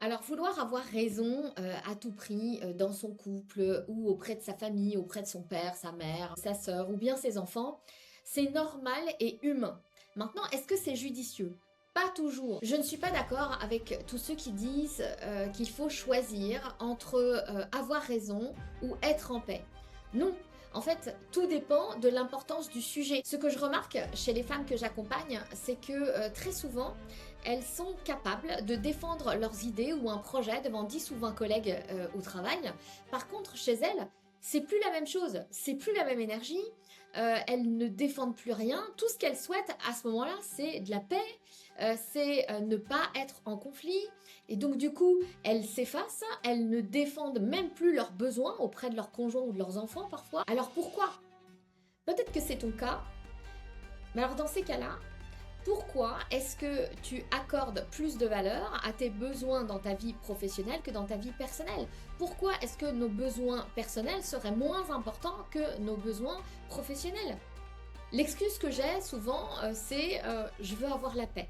Alors, vouloir avoir raison à tout prix dans son couple ou auprès de sa famille, auprès de son père, sa mère, sa sœur ou bien ses enfants, c'est normal et humain. Maintenant, est-ce que c'est judicieux? Pas toujours. Je ne suis pas d'accord avec tous ceux qui disent qu'il faut choisir entre avoir raison ou être en paix. Non, en fait, tout dépend de l'importance du sujet. Ce que je remarque chez les femmes que j'accompagne, c'est que très souvent, elles sont capables de défendre leurs idées ou un projet devant 10 ou 20 collègues au travail. Par contre, chez elles, c'est plus la même chose, c'est plus la même énergie, elles ne défendent plus rien. Tout ce qu'elles souhaitent à ce moment-là, c'est de la paix, c'est ne pas être en conflit. Et donc du coup, elles s'effacent, elles ne défendent même plus leurs besoins auprès de leurs conjoints ou de leurs enfants parfois. Alors pourquoi? Peut-être que c'est ton cas, mais alors dans ces cas-là, pourquoi est-ce que tu accordes plus de valeur à tes besoins dans ta vie professionnelle que dans ta vie personnelle? Pourquoi est-ce que nos besoins personnels seraient moins importants que nos besoins professionnels? L'excuse que j'ai souvent, c'est je veux avoir la paix.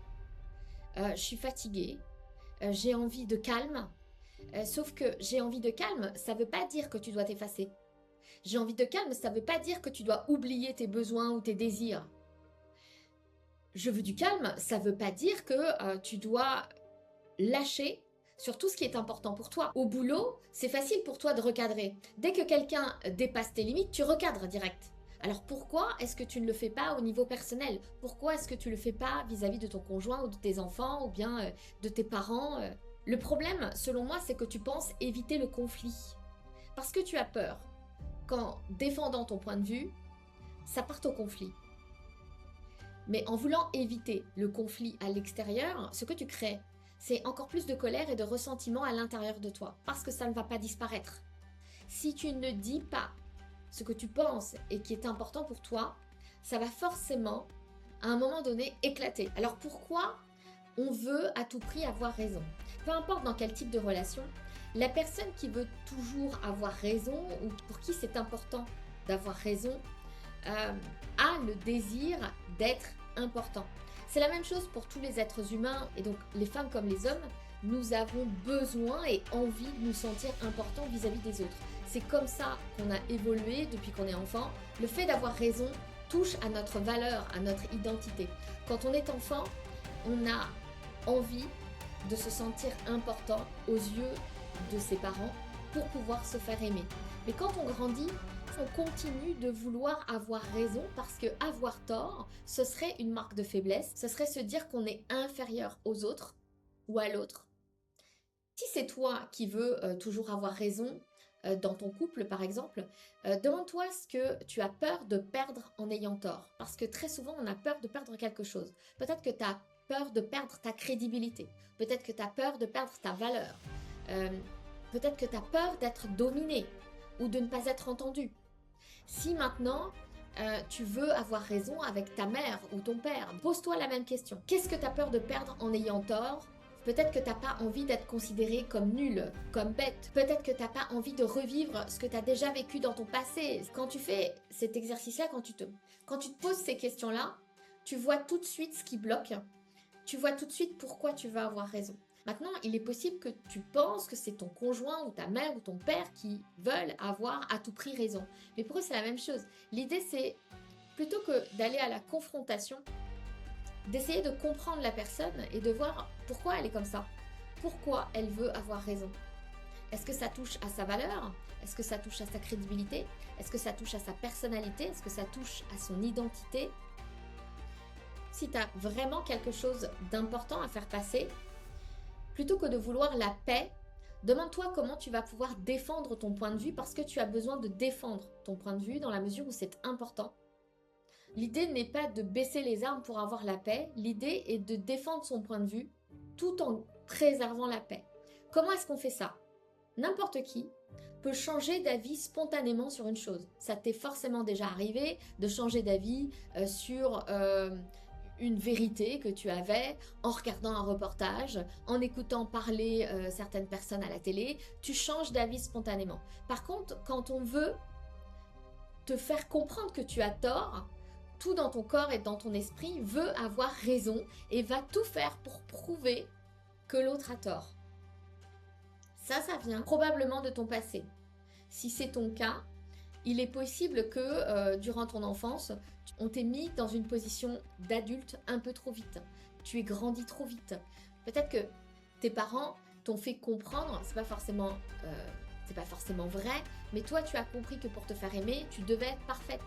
Je suis fatiguée, j'ai envie de calme. Sauf que j'ai envie de calme, ça ne veut pas dire que tu dois t'effacer. J'ai envie de calme, ça ne veut pas dire que tu dois oublier tes besoins ou tes désirs. Je veux du calme, ça ne veut pas dire que tu dois lâcher sur tout ce qui est important pour toi. Au boulot, c'est facile pour toi de recadrer. Dès que quelqu'un dépasse tes limites, tu recadres direct. Alors pourquoi est-ce que tu ne le fais pas au niveau personnel? Pourquoi est-ce que tu ne le fais pas vis-à-vis de ton conjoint ou de tes enfants ou bien de tes parents? Le problème, selon moi, c'est que tu penses éviter le conflit. Parce que tu as peur qu'en défendant ton point de vue, ça parte au conflit. Mais en voulant éviter le conflit à l'extérieur, ce que tu crées, c'est encore plus de colère et de ressentiment à l'intérieur de toi, parce que ça ne va pas disparaître. Si tu ne dis pas ce que tu penses et qui est important pour toi, ça va forcément, à un moment donné, éclater. Alors pourquoi on veut à tout prix avoir raison? Peu importe dans quel type de relation, la personne qui veut toujours avoir raison ou pour qui c'est important d'avoir raison, a le désir d'être important. C'est la même chose pour tous les êtres humains et donc les femmes comme les hommes, nous avons besoin et envie de nous sentir importants vis-à-vis des autres. C'est comme ça qu'on a évolué depuis qu'on est enfant. Le fait d'avoir raison touche à notre valeur, à notre identité. Quand on est enfant, on a envie de se sentir important aux yeux de ses parents pour pouvoir se faire aimer. Mais quand on grandit, on continue de vouloir avoir raison parce que avoir tort, ce serait une marque de faiblesse, ce serait se dire qu'on est inférieur aux autres ou à l'autre. Si c'est toi qui veux toujours avoir raison, dans ton couple par exemple, demande-toi ce que tu as peur de perdre en ayant tort. Parce que très souvent, on a peur de perdre quelque chose. Peut-être que tu as peur de perdre ta crédibilité. Peut-être que tu as peur de perdre ta valeur. Euh, Peut-être que tu as peur d'être dominé ou de ne pas être entendu. Si maintenant, tu veux avoir raison avec ta mère ou ton père, pose-toi la même question. Qu'est-ce que tu as peur de perdre en ayant tort? Peut-être que tu n'as pas envie d'être considéré comme nul, comme bête. Peut-être que tu n'as pas envie de revivre ce que tu as déjà vécu dans ton passé. Quand tu fais cet exercice-là, quand tu te poses ces questions-là, tu vois tout de suite ce qui bloque. Tu vois tout de suite pourquoi tu vas avoir raison. Maintenant, il est possible que tu penses que c'est ton conjoint ou ta mère ou ton père qui veulent avoir à tout prix raison. Mais pour eux, c'est la même chose. L'idée, c'est plutôt que d'aller à la confrontation, d'essayer de comprendre la personne et de voir pourquoi elle est comme ça. Pourquoi elle veut avoir raison. Est-ce que ça touche à sa valeur? Est-ce que ça touche à sa crédibilité? Est-ce que ça touche à sa personnalité? Est-ce que ça touche à son identité? Si tu as vraiment quelque chose d'important à faire passer, plutôt que de vouloir la paix, demande-toi comment tu vas pouvoir défendre ton point de vue parce que tu as besoin de défendre ton point de vue dans la mesure où c'est important. L'idée n'est pas de baisser les armes pour avoir la paix, l'idée est de défendre son point de vue tout en préservant la paix. Comment est-ce qu'on fait ça? N'importe qui peut changer d'avis spontanément sur une chose. Ça t'est forcément déjà arrivé de changer d'avis sur une vérité que tu avais en regardant un reportage, en écoutant parler certaines personnes à la télé. Tu changes d'avis spontanément. Par contre, quand on veut te faire comprendre que tu as tort, tout dans ton corps et dans ton esprit veut avoir raison et va tout faire pour prouver que l'autre a tort. Ça vient probablement de ton passé. Si c'est ton cas, il est possible que durant ton enfance, on t'ait mis dans une position d'adulte un peu trop vite. Tu es grandi trop vite. Peut-être que tes parents t'ont fait comprendre, c'est pas forcément vrai, mais toi tu as compris que pour te faire aimer, tu devais être parfaite.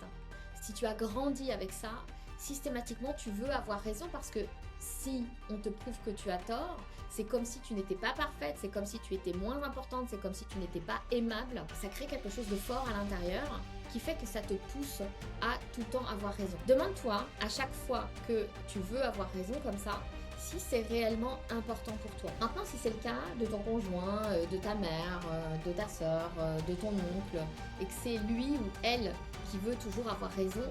Si tu as grandi avec ça, systématiquement tu veux avoir raison parce que si on te prouve que tu as tort, c'est comme si tu n'étais pas parfaite, c'est comme si tu étais moins importante, c'est comme si tu n'étais pas aimable. Ça crée quelque chose de fort à l'intérieur qui fait que ça te pousse à tout le temps avoir raison. Demande-toi à chaque fois que tu veux avoir raison comme ça, si c'est réellement important pour toi. Maintenant, si c'est le cas de ton conjoint, de ta mère, de ta soeur, de ton oncle, et que c'est lui ou elle qui veut toujours avoir raison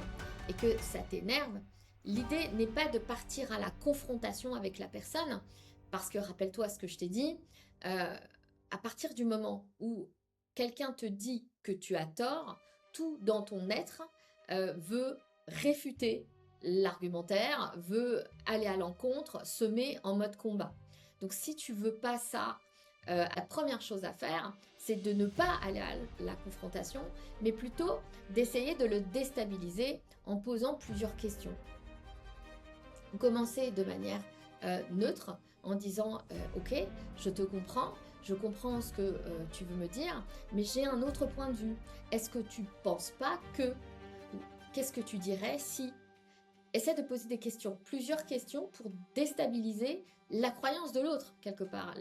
et que ça t'énerve, l'idée n'est pas de partir à la confrontation avec la personne, parce que rappelle-toi ce que je t'ai dit, à partir du moment où quelqu'un te dit que tu as tort, tout dans ton être veut réfuter l'argumentaire, veut aller à l'encontre, se met en mode combat. Donc si tu veux pas ça, la première chose à faire, c'est de ne pas aller à la confrontation, mais plutôt d'essayer de le déstabiliser en posant plusieurs questions. Commencer de manière neutre en disant ok, je comprends ce que tu veux me dire, mais j'ai un autre point de vue. Est-ce que tu penses pas que, qu'est-ce que tu dirais si? Essaie de poser des questions, plusieurs questions pour déstabiliser la croyance de l'autre quelque part,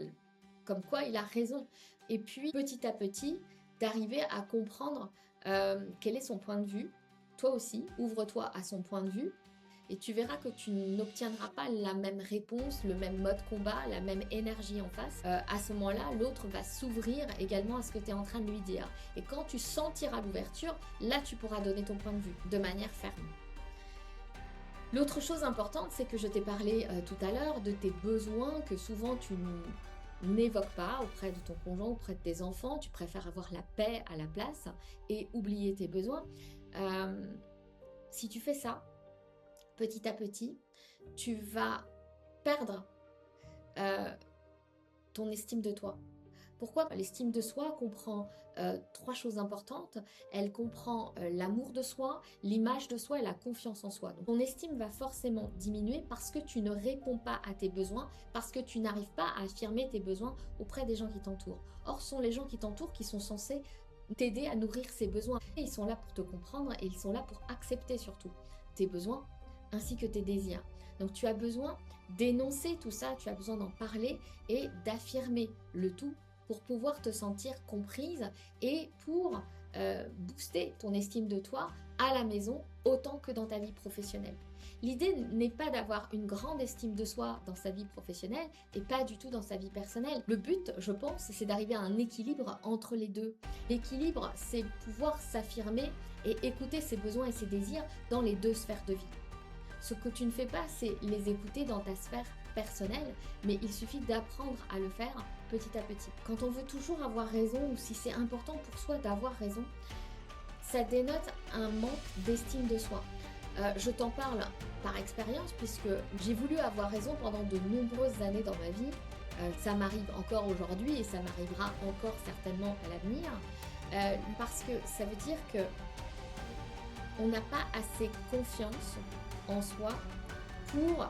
comme quoi il a raison. Et puis petit à petit, d'arriver à comprendre quel est son point de vue. Toi aussi, ouvre-toi à son point de vue et tu verras que tu n'obtiendras pas la même réponse, le même mode combat, la même énergie en face. À ce moment-là, l'autre va s'ouvrir également à ce que tu es en train de lui dire. Et quand tu sentiras l'ouverture, là tu pourras donner ton point de vue de manière ferme. L'autre chose importante, c'est que je t'ai parlé tout à l'heure de tes besoins que souvent tu n'évoques pas auprès de ton conjoint, auprès de tes enfants. Tu préfères avoir la paix à la place et oublier tes besoins. Si tu fais ça, petit à petit, tu vas perdre ton estime de toi. Pourquoi? L'estime de soi comprend trois choses importantes. Elle comprend l'amour de soi, l'image de soi et la confiance en soi. Donc, ton estime va forcément diminuer parce que tu ne réponds pas à tes besoins, parce que tu n'arrives pas à affirmer tes besoins auprès des gens qui t'entourent. Or, ce sont les gens qui t'entourent qui sont censés t'aider à nourrir ces besoins. Et ils sont là pour te comprendre et ils sont là pour accepter surtout tes besoins ainsi que tes désirs. Donc tu as besoin d'énoncer tout ça, tu as besoin d'en parler et d'affirmer le tout pour pouvoir te sentir comprise et pour booster ton estime de toi à la maison autant que dans ta vie professionnelle. L'idée n'est pas d'avoir une grande estime de soi dans sa vie professionnelle et pas du tout dans sa vie personnelle. Le but, je pense, c'est d'arriver à un équilibre entre les deux. L'équilibre, c'est pouvoir s'affirmer et écouter ses besoins et ses désirs dans les deux sphères de vie. Ce que tu ne fais pas, c'est les écouter dans ta sphère personnelle, mais il suffit d'apprendre à le faire petit à petit. Quand on veut toujours avoir raison, ou si c'est important pour soi d'avoir raison, ça dénote un manque d'estime de soi. Je t'en parle par expérience puisque j'ai voulu avoir raison pendant de nombreuses années dans ma vie. Ça m'arrive encore aujourd'hui et ça m'arrivera encore certainement à l'avenir, parce que ça veut dire que on n'a pas assez confiance en soi pour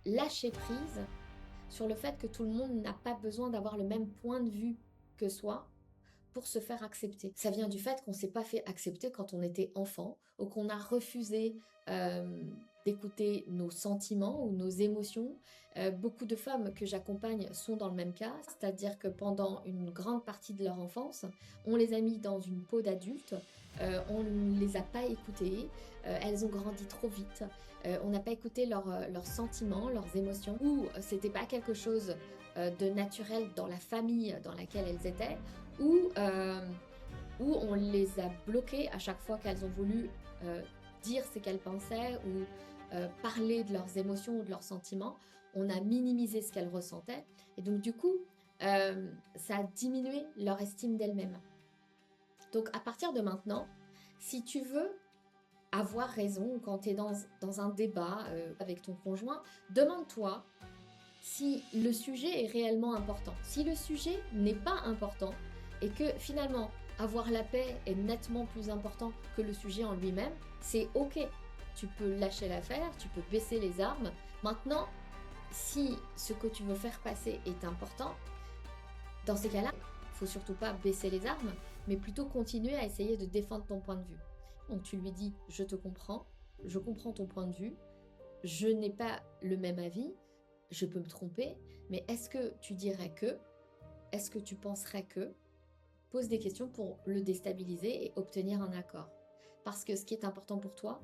lâcher prise sur le fait que tout le monde n'a pas besoin d'avoir le même point de vue que soi pour se faire accepter. Ça vient du fait qu'on ne s'est pas fait accepter quand on était enfant ou qu'on a refusé d'écouter nos sentiments ou nos émotions. Beaucoup de femmes que j'accompagne sont dans le même cas, c'est-à-dire que pendant une grande partie de leur enfance, on les a mis dans une peau d'adulte, on ne les a pas écoutées, elles ont grandi trop vite, on n'a pas écouté leurs sentiments, leurs émotions, ou c'était pas quelque chose de naturel dans la famille dans laquelle elles étaient, ou on les a bloquées à chaque fois qu'elles ont voulu dire ce qu'elles pensaient ou parler de leurs émotions ou de leurs sentiments. On a minimisé ce qu'elles ressentaient et donc du coup ça a diminué leur estime d'elles-mêmes. Donc à partir de maintenant, si tu veux avoir raison quand tu es dans un débat avec ton conjoint, demande-toi si le sujet est réellement important. Si le sujet n'est pas important et que finalement avoir la paix est nettement plus important que le sujet en lui-même, c'est ok. Tu peux lâcher l'affaire, tu peux baisser les armes. Maintenant, si ce que tu veux faire passer est important, dans ces cas-là, il ne faut surtout pas baisser les armes, mais plutôt continuer à essayer de défendre ton point de vue. Donc tu lui dis, je te comprends, je comprends ton point de vue, je n'ai pas le même avis, je peux me tromper, mais est-ce que tu dirais que, est-ce que tu penserais que, pose des questions pour le déstabiliser et obtenir un accord. Parce que ce qui est important pour toi,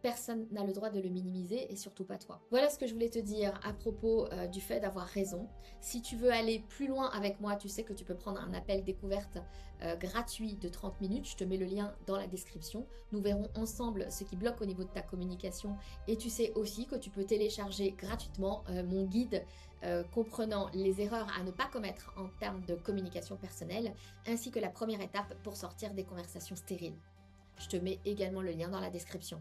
personne n'a le droit de le minimiser et surtout pas toi. Voilà ce que je voulais te dire à propos du fait d'avoir raison. Si tu veux aller plus loin avec moi, tu sais que tu peux prendre un appel découverte gratuit de 30 minutes. Je te mets le lien dans la description. Nous verrons ensemble ce qui bloque au niveau de ta communication et tu sais aussi que tu peux télécharger gratuitement mon guide comprenant les erreurs à ne pas commettre en termes de communication personnelle ainsi que la première étape pour sortir des conversations stériles. Je te mets également le lien dans la description.